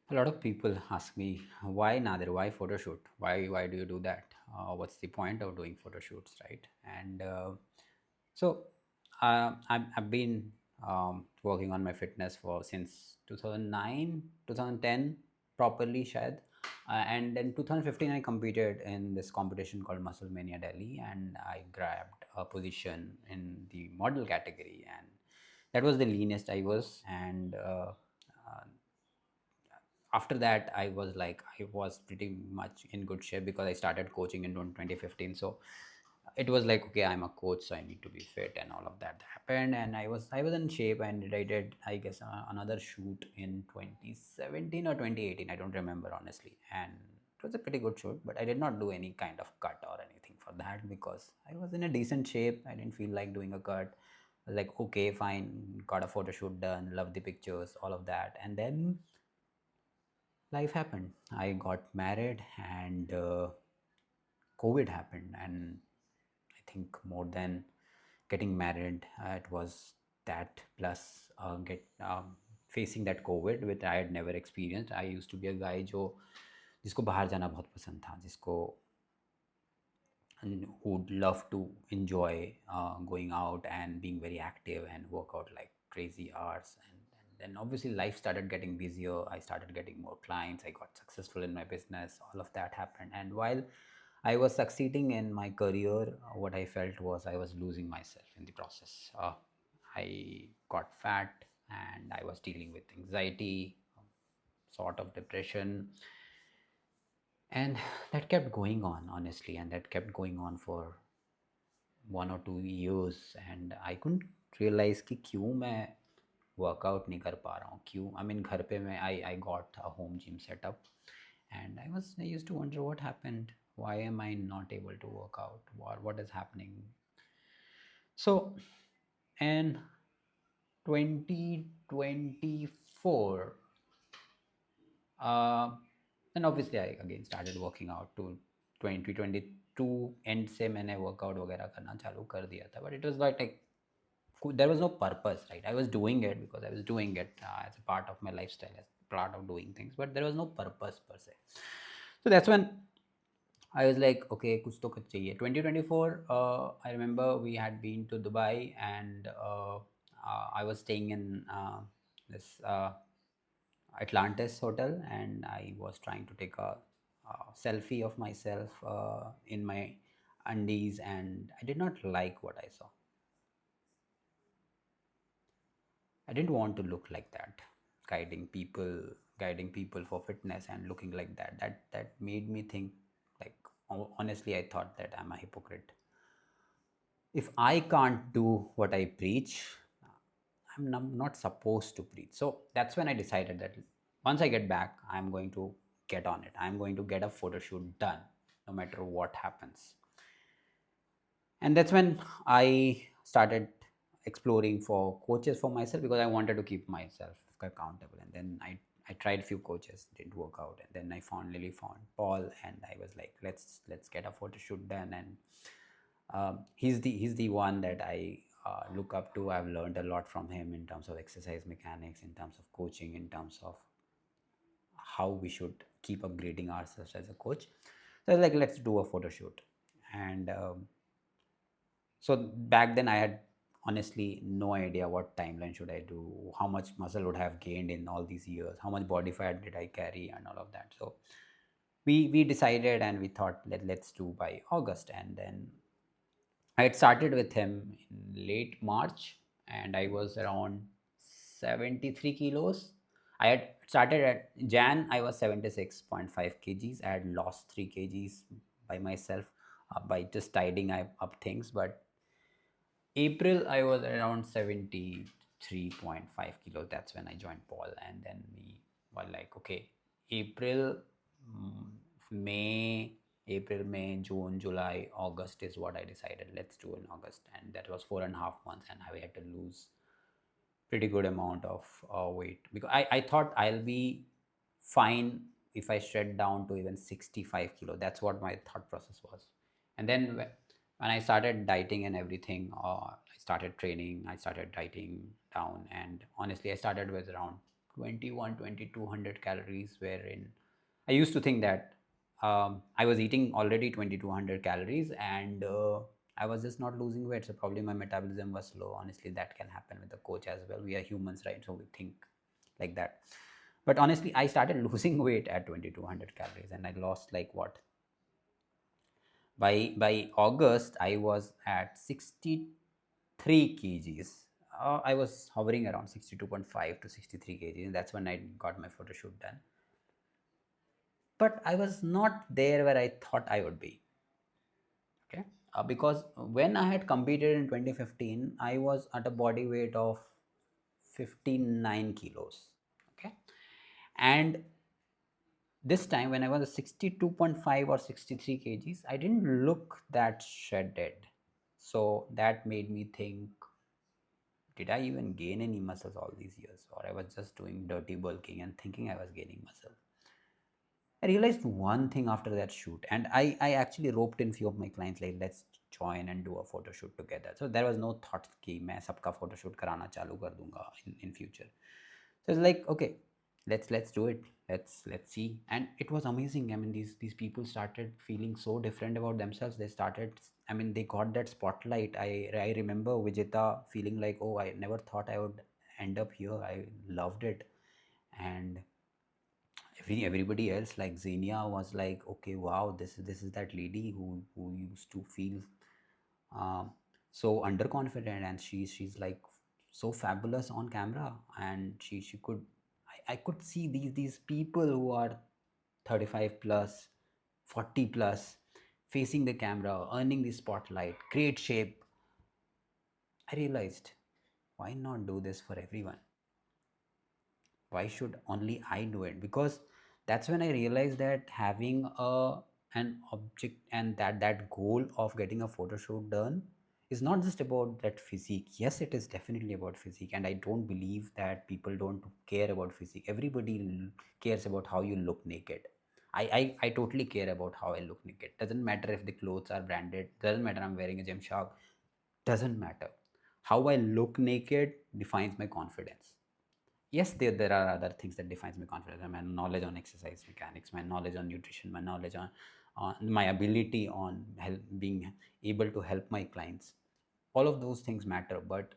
A lot of people ask me, why Nadir, why photoshoot? Why do you do that? What's the point of doing photoshoots, right? And so I've been working on my fitness for since 2009, 2010 properly, shayad. And then 2015 I competed in this competition called Muscle Mania Delhi, and I grabbed a position in the model category, and that was the leanest I was. And after that I was pretty much in good shape because I started coaching in 2015. So it was like, okay, I'm a coach, so I need to be fit, and all of that happened, and I was in shape, and I did, I guess, another shoot in 2017 or 2018, I don't remember honestly. And it was a pretty good shoot, but I did not do any kind of cut or anything for that because I was in a decent shape. I didn't feel like doing a cut. I was like, okay, fine, got a photo shoot done, love the pictures, all of that. And then life happened. I got married, and COVID happened. And I think more than getting married, it was that plus get facing that COVID, which I had never experienced. I used to be a guy जो जिसको बाहर जाना बहुत पसंद था, जिसको and who'd love to enjoy going out and being very active and work out like crazy hours. And then obviously life started getting busier. I started getting more clients. I got successful in my business. All of that happened. And while I was succeeding in my career, what I felt was I was losing myself in the process. I got fat, and I was dealing with anxiety, sort of depression, and that kept going on honestly, and that kept going on for 1 or 2 years. And I couldn't realize कि क्यों मैं workout नहीं कर पा रहा हूँ, क्यों I mean घर पे मैं I got a home gym setup, and I used to wonder what happened, why am I not able to work out, what is happening. So in 2024, uh, then obviously I again started working out to 2022 end से मैंने workout वगैरह करना चालू कर दिया था, but it was like there was no purpose, right? I was doing it because I was doing it as a part of my lifestyle, as part of doing things, but there was no purpose per se. So that's when I was like, okay, kuch to kuch chahiye. 2024, I remember we had been to Dubai, and I was staying in this Atlantis hotel, and I was trying to take a selfie of myself in my undies, and I did not like what I saw. I didn't want to look like that, guiding people, guiding people for fitness and looking like that. That made me think, like, honestly, I thought that I'm a hypocrite. If I can't do what I preach, I'm not supposed to preach. So that's when I decided that once I get back, I'm going to get on it. I'm going to get a photo shoot done, no matter what happens. And that's when I started exploring for coaches for myself because I wanted to keep myself accountable. And then I tried a few coaches, didn't work out, and then I finally found Paul, and I was like, let's get a photo shoot done. And he's the one that I look up to. I've learned a lot from him in terms of exercise mechanics, in terms of coaching, in terms of how we should keep upgrading ourselves as a coach. So I was like, let's do a photo shoot. And so back then I had honestly no idea what timeline should I do, how much muscle would have gained in all these years, how much body fat did I carry, and all of that. So we decided, and we thought, let's do by August. And then I had started with him in late March, and I was around 73 kilos. I had started at Jan, I was 76.5 kgs. I had lost 3 kgs by myself by just tidying up things. But April, I was around 73.5 kilos. That's when I joined Paul. And then we were like, okay, April, mm, May, May, June, July, August is what I decided. Let's do in August. And that was 4.5 months. And I had to lose pretty good amount of weight because I thought I'll be fine if I shred down to even 65 kilo. That's what my thought process was. And then when I started dieting and everything, I started training, I started dieting down, and honestly, I started with around 21, 2200 calories, wherein I used to think that I was eating already 2200 calories, and I was just not losing weight. So probably my metabolism was slow. Honestly, that can happen with the coach as well. We are humans, right? So we think like that. But honestly, I started losing weight at 2200 calories, and I lost like what, by August I was at 63 kgs. I was hovering around 62.5 to 63 kgs, and that's when I got my photo shoot done. But I was not there where I thought I would be. Okay, because when I had competed in 2015, I was at a body weight of 59 kilos. Okay, and this time when I was 62.5 or 63 kgs, I didn't look that shredded. So that made me think, did I even gain any muscles all these years? Or I was just doing dirty bulking and thinking I was gaining muscle. I realized one thing after that shoot, and I actually roped in few of my clients, like, let's join and do a photo shoot together. So there was no thought कि मैं सबका photo shoot कराना चालू कर दूंगा in future. So it's like, okay, let's do it. Let's see. And it was amazing. I mean, these people started feeling so different about themselves. They started. I mean, they got that spotlight. I remember Vijeta feeling like, oh, I never thought I would end up here. I loved it, and everybody else like Xenia was like, okay, wow, this is that lady who used to feel um, so underconfident, and she's like so fabulous on camera, and she could, I could see these people who are 35 plus, 40 plus, facing the camera, earning the spotlight, great shape. I realized, why not do this for everyone? Why should only I do it? Because that's when I realized that having an object and that goal of getting a photo shoot done is not just about that physique. Yes, it is definitely about physique, and I don't believe that people don't care about physique. Everybody cares about how you look naked. I totally care about how I look naked. Doesn't matter if the clothes are branded, doesn't matter I'm wearing a Gymshark, doesn't matter. How I look naked defines my confidence. Yes, there are other things that defines my confidence. My knowledge on exercise mechanics, my knowledge on nutrition, my knowledge on my ability on being able to help my clients. All of those things matter, but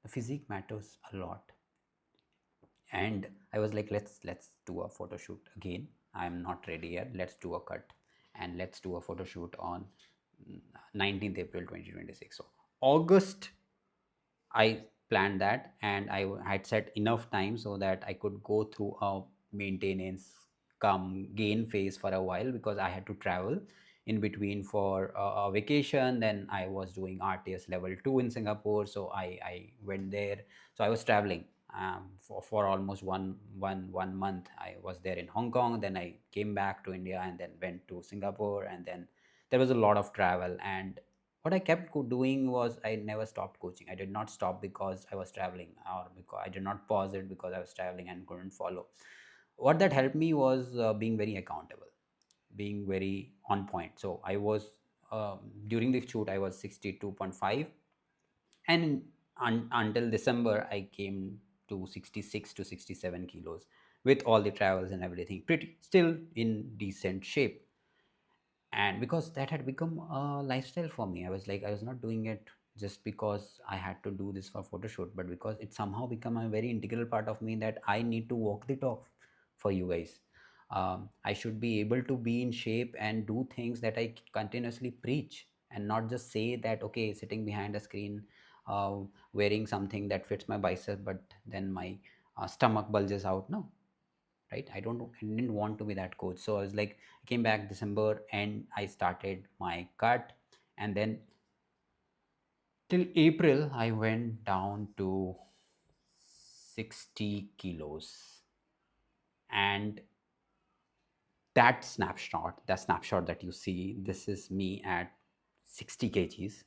the physique matters a lot. And I was like, let's do a photo shoot again. I'm not ready yet. Let's do a cut, and let's do a photo shoot on 19th April 2026. So August I planned that, and I had set enough time so that I could go through a maintenance come gain phase for a while, because I had to travel in between for a vacation. Then I was doing RTS level 2 in Singapore, so I went there. So I was traveling for almost one month. I was there in Hong Kong, then I came back to India, and then went to Singapore, and then there was a lot of travel. And what I kept doing was, I never stopped coaching. I did not stop because I was traveling, or because I did not pause it because I was traveling and couldn't follow. What that helped me was being very accountable, being very on point. So I was, during the shoot, I was 62.5, and until December, I came to 66 to 67 kilos with all the travels and everything, pretty still in decent shape. And because that had become a lifestyle for me, I was like, I was not doing it just because I had to do this for photo shoot, but because it somehow become a very integral part of me, that I need to walk the talk for you guys. I should be able to be in shape and do things that I continuously preach, and not just say that, okay, sitting behind a screen, uh, wearing something that fits my bicep, but then my stomach bulges out. No, right? I didn't want to be that coach. So I was like, I came back December and I started my cut, and then till April I went down to 60 kilos. And that snapshot that you see, this is me at 60 kgs.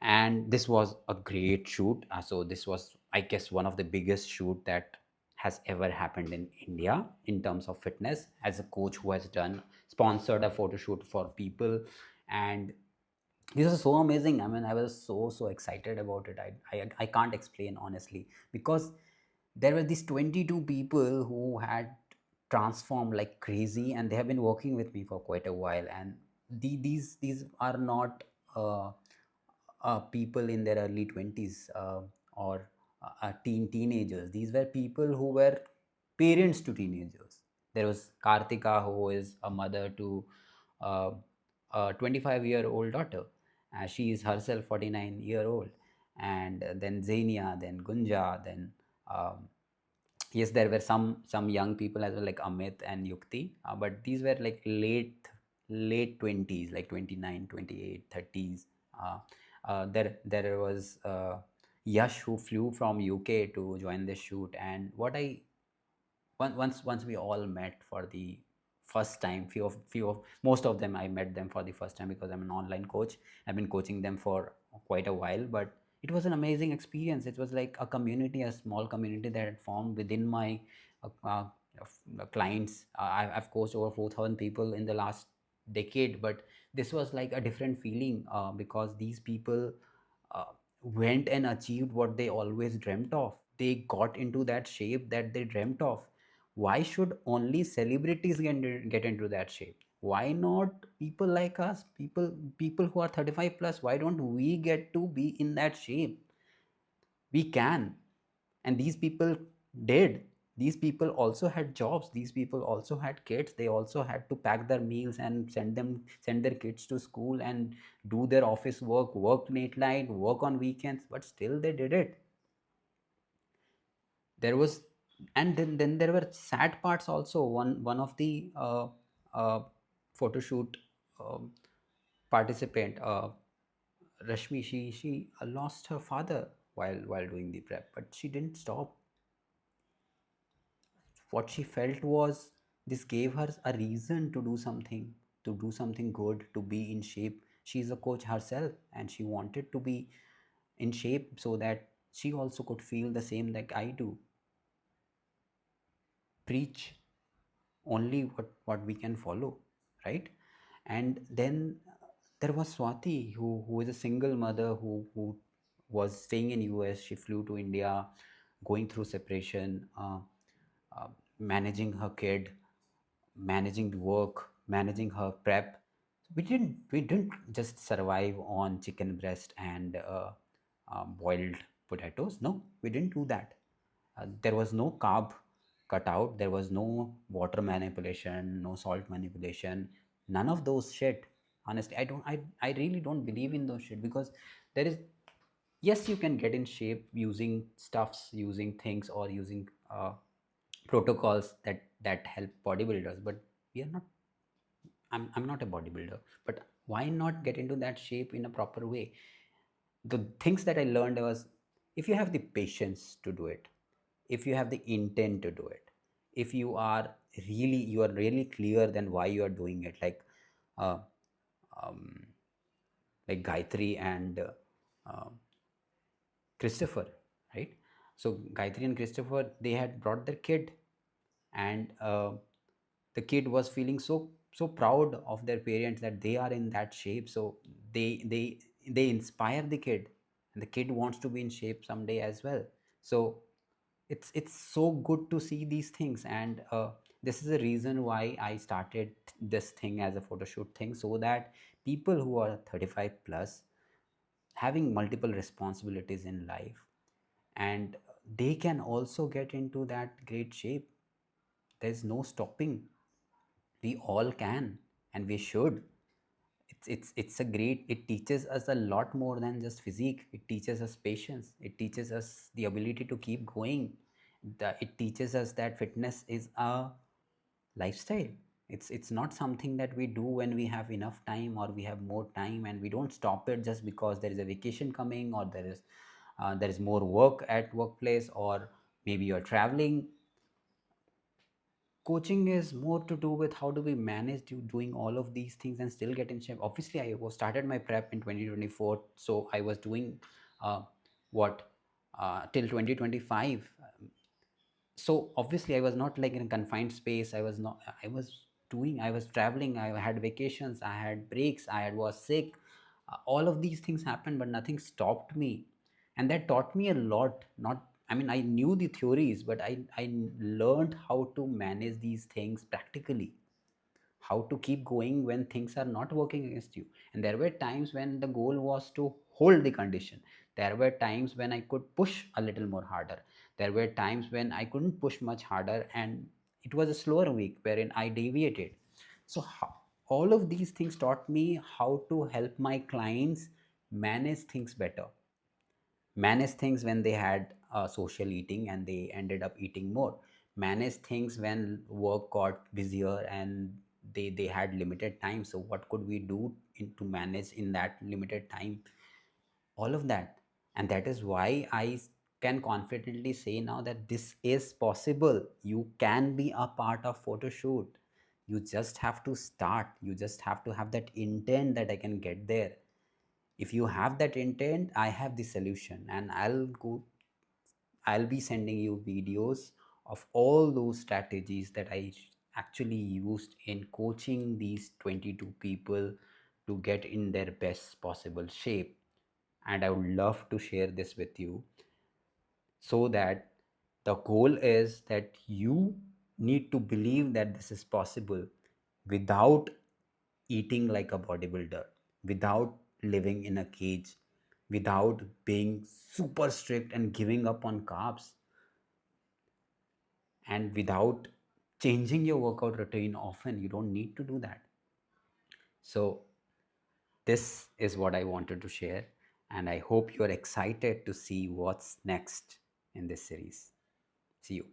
And this was a great shoot. So this was, I guess, one of the biggest shoot that has ever happened in India in terms of fitness, as a coach who has done sponsored a photo shoot for people. And this was so amazing. I mean, I was so excited about it. I can't explain honestly, because There were these 22 people who had transformed like crazy, and they have been working with me for quite a while. And these are not people in their early 20s, or teenagers. These were people who were parents to teenagers. There was Kartika, who is a mother to uh, a 25-year-old daughter. She is herself 49-year-old. And then Zenia, then Gunja, then um, yes, there were some young people as well, like Amit and Yukti, but these were like late 20s, like 29, 28, 30s. uh, there was Yash, who flew from UK to join the shoot. And what I once we all met for the first time. Few of most of them, I met them for the first time because I'm an online coach. I've been coaching them for quite a while, but it was an amazing experience. It was like a community, a small community that had formed within my clients. I've coached over 4,000 people in the last decade, but this was like a different feeling, because these people uh, went and achieved what they always dreamt of. They got into that shape that they dreamt of. Why should only celebrities get into that shape? Why not people like us, people who are 35 plus? Why don't we get to be in that shape? We can. And these people did. These people also had jobs, these people also had kids. They also had to pack their meals and send their kids to school and do their office work, work late night, work on weekends, but still they did it. There was, and then there were sad parts also. One of the uh, photo shoot um, participant, Rashmi, she lost her father while doing the prep, but she didn't stop. What she felt was, this gave her a reason to do something good, to be in shape. She's a coach herself, and she wanted to be in shape so that she also could feel the same like I do. Preach only what we can follow, right? And then there was Swati, who is a single mother, who was staying in US. She flew to India, going through separation, uh, managing her kid, managing the work, managing her prep. We didn't just survive on chicken breast and boiled potatoes. No, we didn't do that. There was no carb cut out. There was no water manipulation, no salt manipulation, none of those shit. Honestly, I really don't believe in those shit, because there is, yes, you can get in shape using stuffs, using things, or using protocols that help bodybuilders, but we are not. I'm not a bodybuilder, but why not get into that shape in a proper way? The things that I learned was, if you have the patience to do it, if you have the intent to do it, if you are really clear then why you are doing it, uh, um, like Gayatri and Christopher, right? So Gayatri and Christopher, they had brought their kid, and the kid was feeling so proud of their parents that they are in that shape. So they inspire the kid, and the kid wants to be in shape someday as well. So it's so good to see these things. And this is the reason why I started this thing as a photo shoot thing, so that people who are 35 plus, having multiple responsibilities in life, and they can also get into that great shape. There's no stopping. We all can, and we should. It's a great, it teaches us a lot more than just physique. It teaches us patience, it teaches us the ability to keep going. It teaches us that fitness is a lifestyle. It's not something that we do when we have enough time or we have more time, and we don't stop it just because there is a vacation coming, or there is more work at workplace, or maybe you're traveling. Coaching is more to do with how do we manage doing all of these things and still get in shape. Obviously, I was started my prep in 2024, so I was doing what till 2025. So obviously I was not like in a confined space. I was traveling, I had vacations, I had breaks, was sick. All of these things happened, but nothing stopped me. And that taught me a lot. Not I mean, I knew the theories, but I learned how to manage these things practically, how to keep going when things are not working against you. And there were times when the goal was to hold the condition. There were times when I could push a little more harder. There were times when I couldn't push much harder, and it was a slower week wherein I deviated. So all of these things taught me how to help my clients manage things better, manage things when they had social eating and they ended up eating more, manage things when work got busier and they had limited time, so what could we do to manage in that limited time, all of that. And that is why I can confidently say now that this is possible. You can be a part of Photoshoot. You just have to start, you just have to have that intent that I can get there. If you have that intent, I have the solution, and I'll be sending you videos of all those strategies that I actually used in coaching these 22 people to get in their best possible shape. And I would love to share this with you, so that the goal is that you need to believe that this is possible without eating like a bodybuilder, without living in a cage, without being super strict and giving up on carbs, and without changing your workout routine often. You don't need to do that. So, this is what I wanted to share, and I hope you're excited to see what's next in this series. See you.